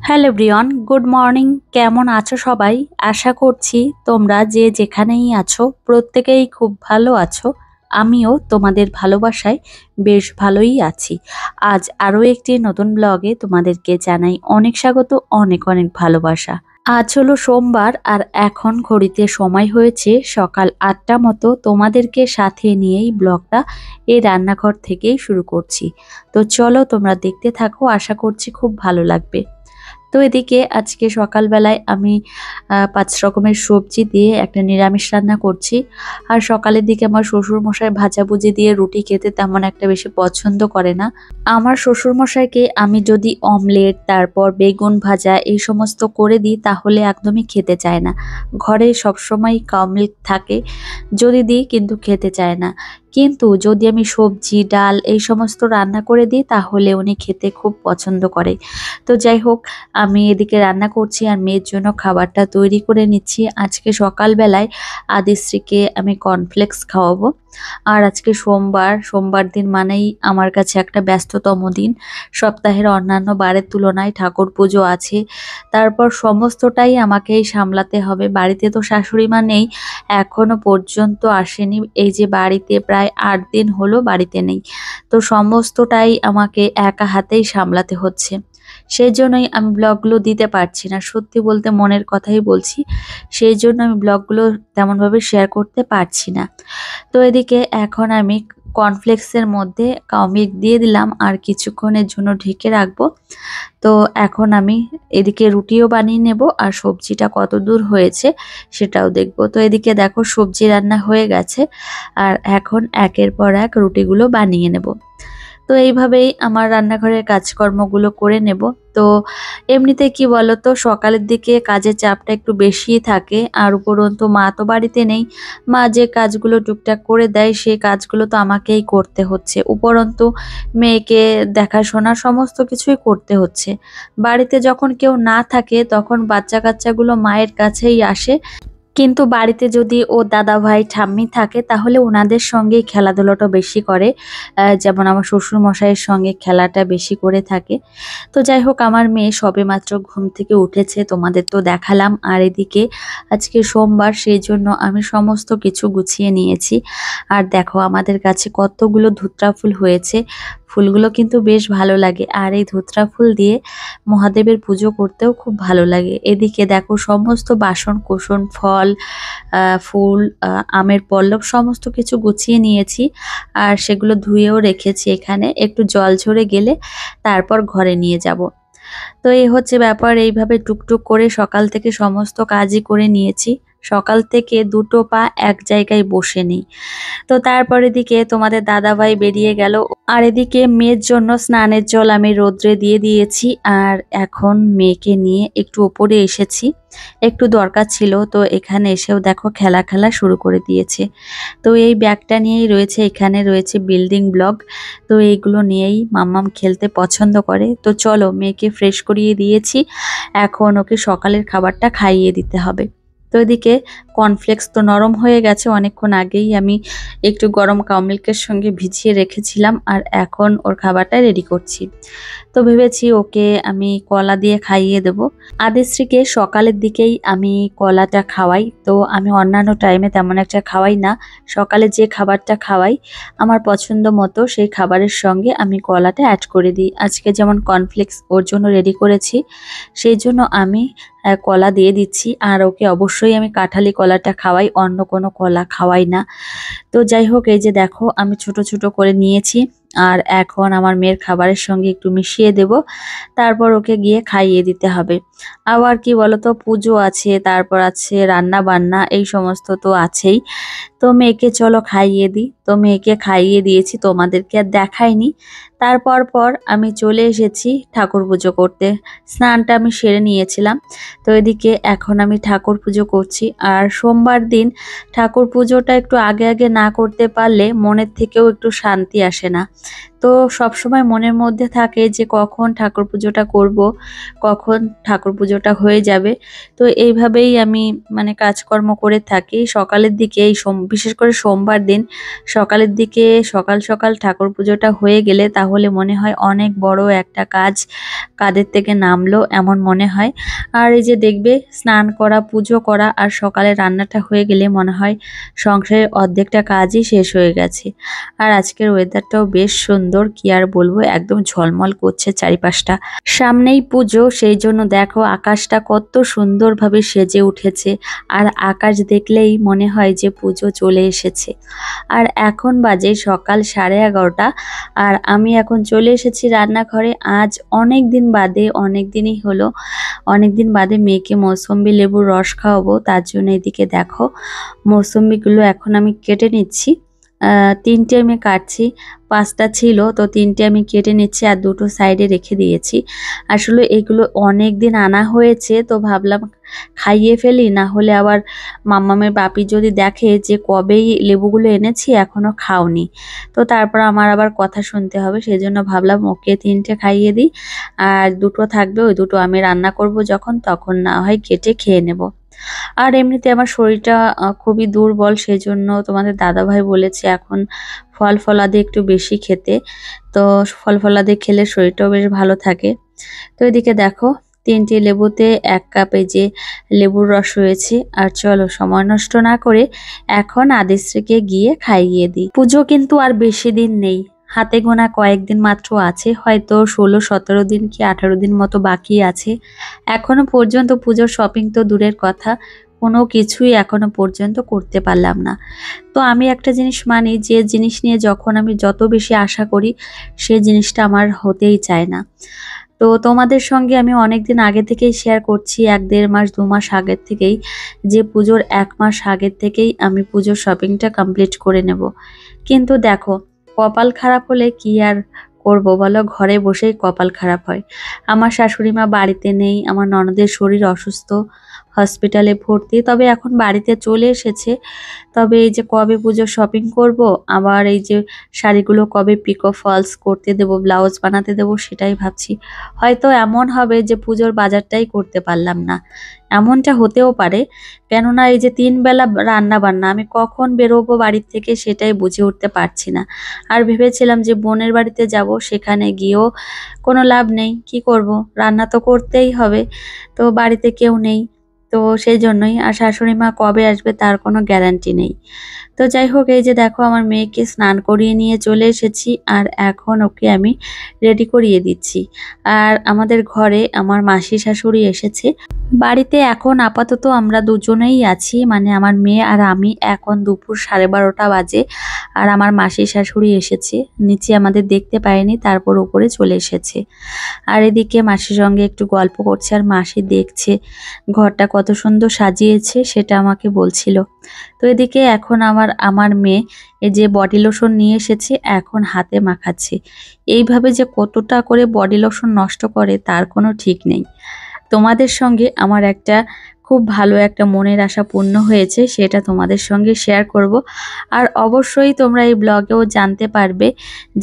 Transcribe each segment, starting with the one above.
Hello everyone, good morning. কেমন আছো সবাই? আশা করছি তোমরা যে যেখানেই আছো প্রত্যেকেই খুব ভালো আছো। আমিও তোমাদের ভালোবাসায় বেশ ভালোই আছি। আজ আরও একটি নতুন ব্লগে তোমাদেরকে জানাই অনেক স্বাগত, অনেক অনেক ভালোবাসা। আজ হলো সোমবার আর এখন ঘড়িতে সময় হয়েছে সকাল ৮টা মতো। তোমাদেরকে সাথে নিয়েই ব্লগটা এই রান্নাঘর থেকেই শুরু করছি। তো চলো তোমরা দেখতে থাকো, আশা করছি খুব ভালো লাগবে। তো এদিকে আজকে সকালবেলায় আমি ৫ রকমের সবজি দিয়ে একটা নিরামিষ রান্না করছি। আর সকালের দিকে আমার শ্বশুরমশাই ভাজাভুজি দিয়ে রুটি খেতে তেমন একটা বেশি পছন্দ করে না। আমার শ্বশুরমশাইকে আমি যদি অমলেট, তারপর বেগুন ভাজা এই সমস্ত করে দিই তাহলে একদমই খেতে চায় না। ঘরে সবসময় কাউ মিল্ক থাকে, যদি দিই কিন্তু খেতে চায় না। কিন্তু যদি আমি সবজি, ডাল এই সমস্ত রান্না করে দিই তাহলে উনি খেতে খুব পছন্দ করে। তো যাই হোক, আমি এদিকে রান্না করছি আর মেয়ের জন্য খাবারটা তৈরি করে নিচ্ছি। আজকে সকালবেলায় আদিশ্রীকে আমি কর্নফ্লেক্স খাওয়াবো। আর আজকে সোমবার দিন মানেই আমার কাছে একটা ব্যস্ততম দিন। সপ্তাহের অন্যান্য বারের তুলনায় ঠাকুর পুজো আছে, তারপর সমস্তটাই আমাকেই সামলাতে হবে। বাড়িতে তো শাশুড়ি মা নেই, এখনো পর্যন্ত আসেনি। এই যে বাড়িতে প্রায় ৮ দিন হলো বাড়িতে নেই, তো সমস্তটাই আমাকে একা হাতেই সামলাতে হচ্ছে। সেই জন্যই আমি ব্লগগুলো দিতে পারছি না, সত্যি বলতে মনের কথাই বলছি। সেই জন্য আমি ব্লগগুলো তেমনভাবে শেয়ার করতে পারছি না। তো এদিকে এখন আমি কর্নফ্লেক্সের মধ্যে কাউ মিল্ক দিয়ে দিলাম আর কিছুক্ষণের জন্য ঢেকে রাখবো। তো এখন আমি এদিকে রুটিও বানিয়ে নেব আর সবজিটা কত দূর হয়েছে সেটাও দেখব। তো এদিকে দেখো সবজি রান্না হয়ে গেছে আর এখন একের পর এক রুটিগুলো বানিয়ে নেব। তো এইভাবেই আমার রান্নাঘরের কাজকর্মগুলো করে নেব। তো এমনিতে কি বলতো, সকালের দিকে কাজের চাপটা একটু বেশিই থাকে। আর উপরন্তু মা তো বাড়িতে নেই, মা যে কাজগুলো টুকটাক করে দেয় সেই কাজগুলো তো আমাকেই করতে হচ্ছে। উপরন্তু মেয়েকে দেখাশোনা সমস্ত কিছুই করতে হচ্ছে। বাড়িতে যখন কেউ না থাকে তখন বাচ্চা কাচ্চাগুলো মায়ের কাছেই আসে, কিন্তু বাড়িতে যদি ও দাদা ভাই ঠাম্মি থাকে তাহলে ওনাদের সঙ্গেই খেলাধুলাটা বেশি করে। যেমন আমার শ্বশুর মশাইয়ের সঙ্গে খেলাটা বেশি করে থাকে। তো যাই হোক, আমার মেয়ে সবেমাত্র ঘুম থেকে উঠেছে, তোমাদের তো দেখালাম। আর এদিকে আজকে সোমবার, সেই জন্য আমি সমস্ত কিছু গুছিয়ে নিয়েছি। আর দেখো আমাদের কাছে কতগুলো ধুতরা ফুল হয়েছে। ফুলগুলো কিন্তু বেশ ভালো লাগে আর এই ধুতরা ফুল দিয়ে মহাদেবের পুজো করতেও খুব ভালো লাগে। এদিকে দেখো সমস্ত বাসন কোসন, ফল, ফুল, আমের পল্লব সমস্ত কিছু গুছিয়ে নিয়েছি আর সেগুলো ধুয়েও রেখেছি। এখানে একটু জল ঝরে গেলে তারপর ঘরে নিয়ে যাব। তো এই হচ্ছে ব্যাপার। এইভাবে টুকটুক করে সকাল থেকে সমস্ত কাজই করে নিয়েছি। সকাল থেকে দুটো পা এক জায়গায় বসে নেই। তো তারপর এদিকে তোমাদের দাদাভাই বেরিয়ে গেল আর এদিকে মেয়ের জন্য স্নানের জল আমি রোদ্রে দিয়ে দিয়েছি। আর এখন মেয়েকে নিয়ে একটু ওপরে এসেছি, একটু দরকার ছিল। তো এখানে এসেও দেখো খেলা শুরু করে দিয়েছে। তো এই ব্যাগটা নিয়েই রয়েছে, এখানে রয়েছে বিল্ডিং ব্লক। তো এইগুলো নিয়েই মাম্মাম খেলতে পছন্দ করে। তো চলো, মেয়েকে ফ্রেশ করিয়ে দিয়েছি, এখন ওকে সকালের খাবারটা খাইয়ে দিতে হবে। তো এদিকে কর্নফ্লেক্স তো নরম হয়ে গেছে, অনেকক্ষণ আগেই আমি একটু গরম কাউ মিল্কের সঙ্গে ভিজিয়ে রেখেছিলাম আর এখন ওর খাবারটা রেডি করছি। তো ভেবেছি ওকে আমি কলা দিয়ে খাইয়ে দেব। আদিশ্রীকে সকালের দিকেই আমি কলাটা খাওয়াই। তো আমি অন্যান্য টাইমে তেমন একটা খাওয়াই না। সকালে যে খাবারটা খাওয়াই আমার পছন্দ মতো সেই খাবারের সঙ্গে আমি কলাটা অ্যাড করে দিই। আজকে যেমন কর্নফ্লেক্স ওর জন্য রেডি করেছি, সেই জন্য আমি কলা দিয়ে দিচ্ছি। আর ওকে অবশ্যই আমি কাঁঠালি কলাটা খাওয়াই, অন্য কোনো কলা খাওয়াই না। তো যাই হোক, এই যে দেখো আমি ছোট ছোট করে নিয়েছি আর এখন আমার মেয়ের খাবারের সঙ্গে একটু মিশিয়ে দেব, তারপর ওকে গিয়ে খাইয়ে দিতে হবে। আবার কি বলতো, পুজো আছে, তারপর আছে রান্না বান্না, এই সমস্ত তো আছেই। তো মেয়েকে চলো খাইয়ে দিই। তো মেয়েকে খাইয়ে দিয়েছি, তোমাদেরকে আর দেখাইনি। তারপর আমি চলে এসেছি ঠাকুর পুজো করতে। স্নানটা আমি সেরে নিয়েছিলাম। তো এদিকে এখন আমি ঠাকুর পুজো করছি। আর সোমবার দিন ঠাকুর পুজোটা একটু আগে আগে না করতে পারলে মনের থেকেও একটু শান্তি আসে না। তো তো সবসময় মনের মধ্যে থাকে যে কখন ঠাকুর পুজোটা করব, কখন ঠাকুর পুজোটা হয়ে যাবে। তো এইভাবেই আমি মানে কাজকর্ম করে থাকি। সকালের দিকে বিশেষ করে সোমবার দিন সকালের দিকে সকাল সকাল ঠাকুর পুজোটা হয়ে গেলে তাহলে মনে হয় অনেক বড় একটা কাজ কাঁধের থেকে নামলো এমন মনে হয়। আর এই যে দেখবে স্নান করা, পুজো করা আর সকালে রান্নাটা হয়ে গেলে মনে হয় সংসারের অর্ধেকটা কাজই শেষ হয়ে গেছে। আর আজকের ওয়েদারটাও বেশ সুন্দর, কি আর বলবো, একদম ঝলমল করছে চারিপাশটা। সামনেই পুজো, সেই জন্য দেখো আকাশটা কত সুন্দরভাবে সেজে উঠেছে। আর আকাশ দেখলেই মনে হয় যে পুজো চলে এসেছে। আর এখন বাজে সকাল 11:30 আর আমি এখন চলে এসেছি রান্নাঘরে। আজ অনেক দিন বাদে, অনেক দিনই হলো, অনেক দিন বাদে মেয়েকে মৌসুম্বি লেবুর রস খাওয়াবো, তার জন্য এদিকে দেখো মৌসুম্বিগুলো এখন আমি কেটে নিচ্ছি। 3টে আমি কাটছি, 5টা ছিল তো 3টে আমি কেটে নিচ্ছি আর 2টো সাইডে রেখে দিয়েছি। আসলে এগুলো অনেক দিন আনা হয়েছে তো ভাবলাম খাইয়ে ফেলি, না হলে আবার মাম্মামের বাপি যদি দেখে যে কবেই লেবুগুলো এনেছি এখনো খাওনি, তো তারপর আমার আবার কথা শুনতে হবে। সেই জন্য ভাবলাম ওকে 3টে খাইয়ে দিই, আর 2টো থাকবে, ওই 2টো আমি রান্না করব যখন তখন না হয় কেটে খেয়ে নেব। আর এমনিতে আমার শরীরটা খুবই দুর্বল, সেই জন্য তোমাদের দাদাভাই বলেছে এখন ফল ফলাদি একটু বেশি খেতে। তো ফল ফলাদি খেলে শরীরটাও বেশ ভালো থাকে। তো এদিকে দেখো 3টে লেবুতে 1 কাপ এই যে লেবুর রস রয়েছে। আর চলো সময় নষ্ট না করে এখন আদিশ্রীকে গিয়ে খাইয়ে দিই। পুজো কিন্তু আর বেশি দিন নেই, হাতে গোনা কয়েকদিন মাত্র আছে, হয়তো 16-17 দিন কি 18 দিন মতো বাকি আছে। এখনো পর্যন্ত পুজোর শপিং তো দূরের কথা, কোনো কিছুই এখনো পর্যন্ত করতে পারলাম না। তো আমি একটা জিনিস মানি, যে জিনিস নিয়ে যখন আমি যত বেশি আশা করি সে জিনিসটা আমার হতেই চায় না। তো তোমাদের সঙ্গে আমি অনেকদিন আগে থেকেই শেয়ার করছি, 1-1.5 মাস 2 মাস আগের থেকেই, যে পুজোর 1 মাস আগের থেকেই আমি পুজোর শপিংটা কমপ্লিট করে নেব। কিন্তু দেখো কপাল খারাপ হলে কি আর করব বলো, ঘরে বসেই কপাল খারাপ হয়। আমার শাশুড়ি মা বাড়িতে নেই, আমার ননদের শরীর অসুস্থ, হসপিটালে ভর্তি, তবে এখন বাড়িতে চলে এসেছে। তবে এই যে কবে পুজোর শপিং করব, আবার এই যে শাড়িগুলো কবে পিকো ফলস করতে দেব, ব্লাউজ বানাতে দেব, সেটাই ভাবছি। হয়তো এমন হবে যে পুজোর বাজারটাই করতে পারলাম না, এমনটা হতেও পারে। কেননা এই যে 3 বেলা রান্না বান্না, আমি কখন বেরোবো বাড়ির থেকে সেটাই বুঝে উঠতে পারছি না। আর ভেবেছিলাম যে বোনের বাড়িতে যাব, সেখানে গিয়েও কোনো লাভ নেই, কি করব, রান্না তো করতেই হবে। তো বাড়িতে কেউ নেই, তো সেই জন্যই। আর শাশুড়ি মা কবে আসবে তার কোনো গ্যারান্টি নেই। তো যাই হোক, এই যে দেখো আমার মেয়েকে স্নান করিয়ে নিয়ে চলে এসেছি, আর এখন ওকে আমি রেডি করিয়ে দিচ্ছি। আর আমাদের ঘরে আমার মাসি শাশুড়ি এসেছে বাড়িতে। এখন আপাতত আমরা দুজনেই আছি, মানে আমার মেয়ে আর আমি। এখন দুপুর 12:30 বাজে, আর আমার মাসি শাশুড়ি এসেছে নিচে, আমাদের দেখতে পায়নি, তারপর উপরে চলে এসেছে। আর এদিকে মাসির সঙ্গে একটু গল্প করছে, আর মাসি দেখছে ঘরটা কত সুন্দর সাজিয়েছে, সেটা আমাকে বলছিল। তো এদিকে এখন আমার মেয়ে এই যে বডি লোশন নিয়ে এসেছে, এখন হাতে মাখাচ্ছে। এইভাবে যে কতটা করে বডি লোশন নষ্ট করে তার কোনো ঠিক নেই। তোমাদের সঙ্গে আমার একটা খুব ভালো একটা মনের আশা পূর্ণ হয়েছে, সেটা তোমাদের সঙ্গে শেয়ার করব। আর অবশ্যই তোমরা এই ব্লগেও জানতে পারবে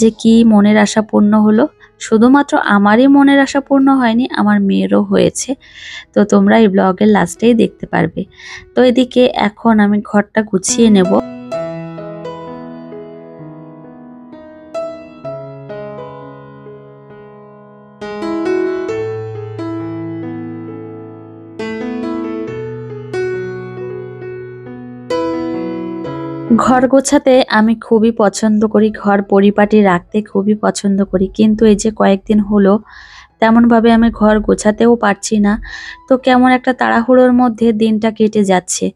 যে কি মনের আশা পূর্ণ হলো। শুধুমাত্র আমারই মনের আশা পূর্ণ হয়নি, আমার মেয়েরও হয়েছে। তো তোমরা এই ব্লগের লাস্টেই দেখতে পারবে। তো এদিকে এখন আমি ঘরটা গুছিয়ে নেব। ঘর গোছাতে আমি খুবই পছন্দ করি, ঘর পরিপাটি রাখতে খুবই পছন্দ করি, কিন্তু এই যে কয়েকদিন হলো তেমনভাবে আমি ঘর গোছাতেও পারছি না। তো কেমন একটা তাড়াহুড়োর মধ্যে দিনটা কেটে যাচ্ছে,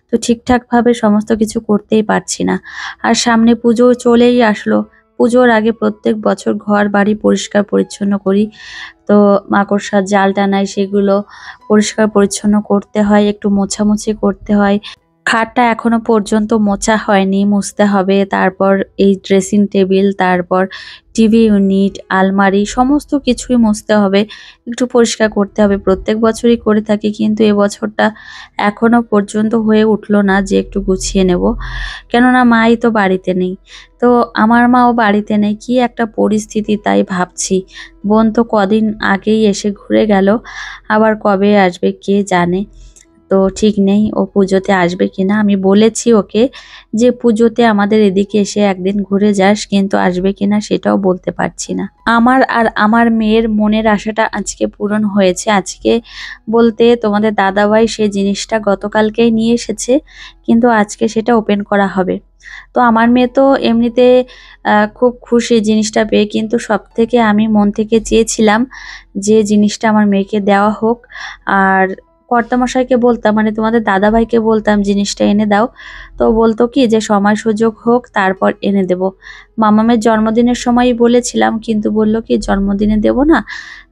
তো ঠিকঠাকভাবে সমস্ত কিছু করতেই পারছি না। আর সামনে পুজো চলেই আসলো, পুজোর আগে প্রত্যেক বছর ঘর বাড়ি পরিষ্কার পরিচ্ছন্ন করি। তো মাকড়সার জাল টানাই, সেগুলো পরিষ্কার পরিচ্ছন্ন করতে হয়, একটু মোছামুছি করতে হয়। খাটটা এখনো পর্যন্ত মোছা হয়নি, মুছতে হবে। তারপর এই ড্রেসিং টেবিল, তারপর টিভি ইউনিট, আলমারি সমস্ত কিছুই মুছতে হবে, একটু পরিষ্কার করতে হবে। প্রত্যেক বছরই করে থাকি, কিন্তু এবছরটা এখনো পর্যন্ত হয়ে উঠলো না যে একটু গুছিয়ে নেব। কেননা মাই তো বাড়িতে নেই, তো আমার মাও বাড়িতে নেই, কি একটা পরিস্থিতি তাই ভাবছি। বোন তো কদিন আগেই এসে ঘুরে গেল, আবার কবে আসবে কে জানে। তো ঠিক নেই ও পুজোতে আসবে কিনা। আমি বলেছি ওকে যে পুজোতে আমাদের এদিকে এসে একদিন ঘুরে যাস, কিন্তু আসবে কিনা সেটাও বলতে পারছি না। আমার আর আমার মেয়ের মনের আশাটা আজকে পূরণ হয়েছে। আজকে বলতে তোমাদের দাদাভাই সেই জিনিসটা গতকালকেই নিয়ে এসেছে, কিন্তু আজকে সেটা ওপেন করা হবে। তো আমার মেয়ে তো এমনিতে খুব খুশি জিনিসটা পেয়ে, কিন্তু সব থেকে আমি মন থেকে চেয়েছিলাম যে জিনিসটা আমার মেয়েকে দেওয়া হোক। আর কর্তামশাইকে বলতাম, মানে তোমাদের দাদাভাইকে বলতাম জিনিসটা এনে দাও, তো বলতো কি যে সময় সুযোগ হোক তারপর এনে দেব। মামামের জন্মদিনের সময়ই বলেছিলাম, কিন্তু বলল কি জন্মদিনে দেব না,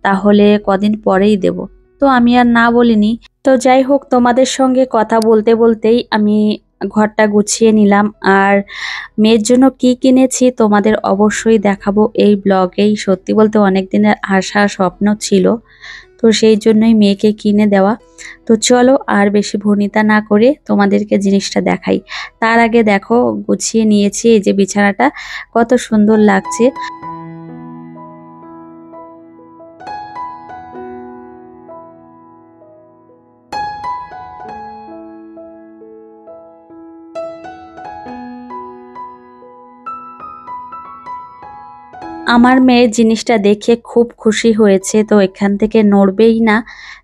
তাহলে কদিন পরেই দেব। তো আমি আর না বলিনি। তো যাই হোক, তোমাদের সঙ্গে কথা বলতে বলতেই আমি ঘরটা গুছিয়ে নিলাম। আর মেয়ের জন্য কি কিনেছি তোমাদের অবশ্যই দেখাবো এই ব্লগেই। সত্যি বলতে অনেক দিনের আশা স্বপ্ন ছিল, তো সেই জন্যই মেয়েকে কিনে দেওয়া। তো চলো আর বেশি ভনিতা না করে তোমাদেরকে জিনিসটা দেখাই। তার আগে দেখো গুছিয়ে নিয়েছি, এই যে বিছানাটা কত সুন্দর লাগছে। আমার মেয়ে জিনিসটা দেখে খুব খুশি হয়েছে, তো এখান থেকে নড়বেই না।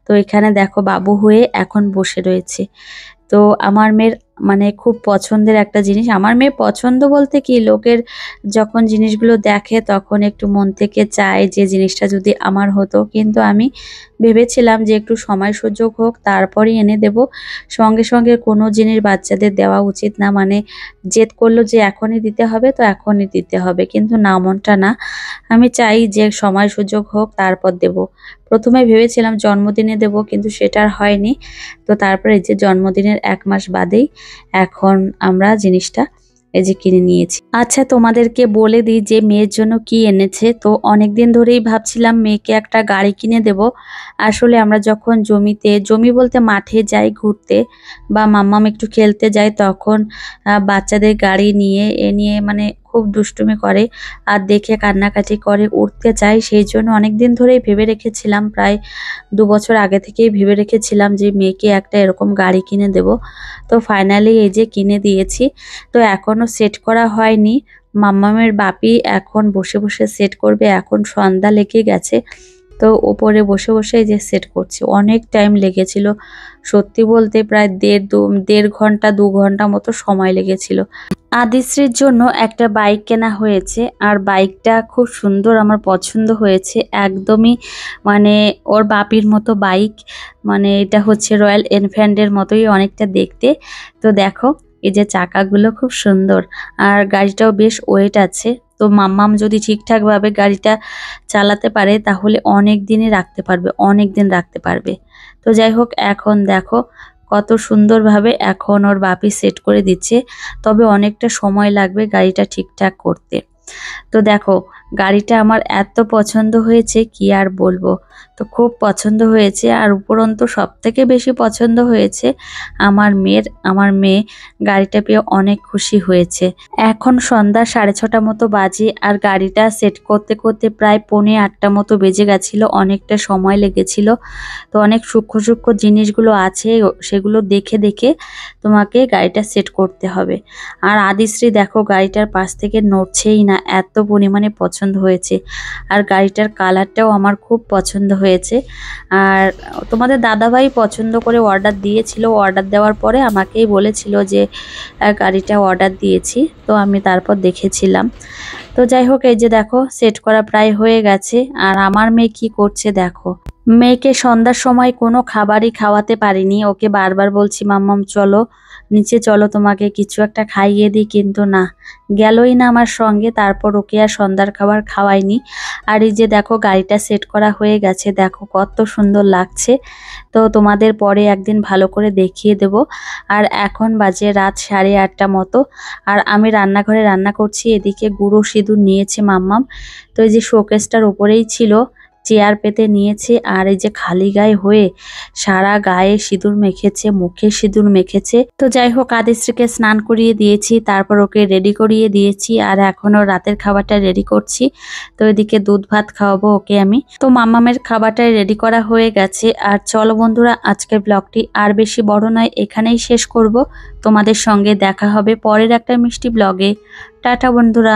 তো এখানে দেখো বাবু হয়ে এখন বসে রয়েছে। তো আমার মেয়ের মানে খুব পছন্দের একটা জিনিস। আমার মেয়ে পছন্দ বলতে কি, লোকের যখন জিনিসগুলো দেখে তখন একটু মন থেকে চায় যে জিনিসটা যদি আমার হতো, কিন্তু আমি ভেবেছিলাম যে একটু সময় সুযোগ হোক তারপরই এনে দেব। সঙ্গে সঙ্গে কোনো জিনিস বাচ্চাদের দেওয়া উচিত না, মানে জেদ করলো যে এখনই দিতে হবে তো এখনই দিতে হবে, কিন্তু না, মনটা না। আমি চাই যে সময় সুযোগ হোক তারপর দেব। প্রথমে ভেবেছিলাম জন্মদিনে দেব, কিন্তু সেটা আর হয়নি। তো তারপরে যে জন্মদিনের 1 মাস বাদেই এখন আমরা জিনিসটা এই যে কিনে নিয়েছি। আচ্ছা, তোমাদেরকে বলে দিই যে মেয়ের জন্য কি এনেছে। তো অনেকদিন ধরেই ভাবছিলাম মেয়েকে একটা গাড়ি কিনে দেব। আসলে আমরা যখন জমি বলতে মাঠে যাই ঘুরতে, বা মাম্মাম একটু খেলতে যাই, তখন বাচ্চাদের গাড়ি নিয়ে মানে খুব দুষ্টুমি করে আর দেখে কান্নাকাটি করে, উঠতে চায়। সেই জন্য অনেকদিন ধরেই ভেবে রেখেছিলাম, প্রায় 2 বছর আগে থেকেই ভেবে রেখেছিলাম যে মেয়েকে একটা এরকম গাড়ি কিনে দেব। তো ফাইনালি এই যে কিনে দিয়েছি। তো এখনো সেট করা হয়নি। মাম্মামের বাপি এখন বসে বসে সেট করবে, এখন সন্ধ্যা লেগে গেছে। তো ওপরে বসে বসে এই যে সেট করছে, অনেক টাইম লেগেছিল। সত্যি বলতে প্রায় দেড় ঘন্টা 2 ঘন্টা মতো সময় লেগেছিল। আদিশ্রীর জন্য একটা বাইক কেনা হয়েছে, আর বাইকটা খুব সুন্দর, আমার পছন্দ হয়েছে একদমই। মানে ওর বাপির মতো বাইক, মানে এটা হচ্ছে রয়্যাল এনফিল্ডের মতোই অনেকটা দেখতে। তো দেখো এই যে চাকাগুলো খুব সুন্দর, আর গাড়িটাও বেশ ওয়েট আছে। তো মাম্মাম যদি ঠিকঠাকভাবে গাড়িটা চালাতে পারে তাহলে অনেক দিনই রাখতে পারবে, অনেক দিন রাখতে পারবে। তো যাই হোক, এখন দেখো কত সুন্দরভাবে এখন ওর বাপি সেট করে দিচ্ছে। তবে অনেকটা সময় লাগবে গাড়িটা ঠিকঠাক করতে। তো দেখো গাড়িটা আমার এত পছন্দ হয়েছে কি আর বলবো। তো খুব পছন্দ হয়েছে, আর উপরন্তু সব থেকে বেশি পছন্দ হয়েছে আমার মেয়ে গাড়িটা পেয়ে অনেক খুশি হয়েছে। এখন সন্ধ্যা 6:30 মতো বাজে, আর গাড়িটা সেট করতে করতে প্রায় 7:45 মতো বেজে গেছিল, অনেকটা সময় লেগেছিল। তো অনেক সূক্ষ্ম সূক্ষ্ম জিনিসগুলো আছে, সেগুলো দেখে দেখে তোমাকে গাড়িটা সেট করতে হবে। আর আদিশ্রী দেখো গাড়িটার পাশ থেকে নড়ছেই না, এত পরিমাণে পছন্দ হয়েছে। আর গাড়িটার কালারটাও আমার খুব পছন্দ হয়েছে। আর তোমাদের দাদাভাই পছন্দ করে অর্ডার দিয়েছিল, অর্ডার দেওয়ার পরে আমাকেই বলেছিল যে গাড়িটা অর্ডার দিয়েছি। তো আমি তারপর দেখেছিলাম। তো যাই হোক, এই যে দেখো সেট করা প্রায় হয়ে গেছে। আর আমার মেয়ে কি করছে দেখো, মেয়েকে সন্ধ্যার সময় কোনো খাবারই খাওয়াতে পারিনি, ওকে বারবার বলছি মাম্মাম চলো নিচে চলো, তোমাকে কিছু একটা খাইয়ে দিই, কিন্তু না, গেলই না আমার সঙ্গে। তারপর ওকে আর সন্ধ্যার খাবার খাওয়াইনি। আর এই যে দেখো গাড়িটা সেট করা হয়ে গেছে, দেখো কত সুন্দর লাগছে। তো তোমাদের পরে একদিন ভালো করে দেখিয়ে দেব। আর এখন বাজে রাত 8:30 মতো, আর আমি রান্নাঘরে রান্না করছি। এদিকে গুঁড়ো সিঁদুর নিয়েছে মাম্মাম, তো এই যে শোকেসটার উপরেই ছিল, চেয়ার পেতে নিয়েছে। আর এই যে খালি গায়ে হয়ে সারা গায়ে সিঁদুর মেখেছে, মুখে সিঁদুর মেখেছে। তো যাই হোক, আদিশ্রীকে স্নান করিয়ে দিয়েছি, তারপর ওকে রেডি করিয়ে দিয়েছি। আর এখনও রাতের খাবারটা রেডি করছি। তো এদিকে দুধ ভাত খাওয়াবো ওকে আমি। তো মাম্মামের খাবারটা রেডি করা হয়ে গেছে। আর চলো বন্ধুরা, আজকের ব্লগটি আর বেশি বড় নয়, এখানেই শেষ করব। তোমাদের সঙ্গে দেখা হবে পরের একটা মিষ্টি ব্লগে। টাটা বন্ধুরা।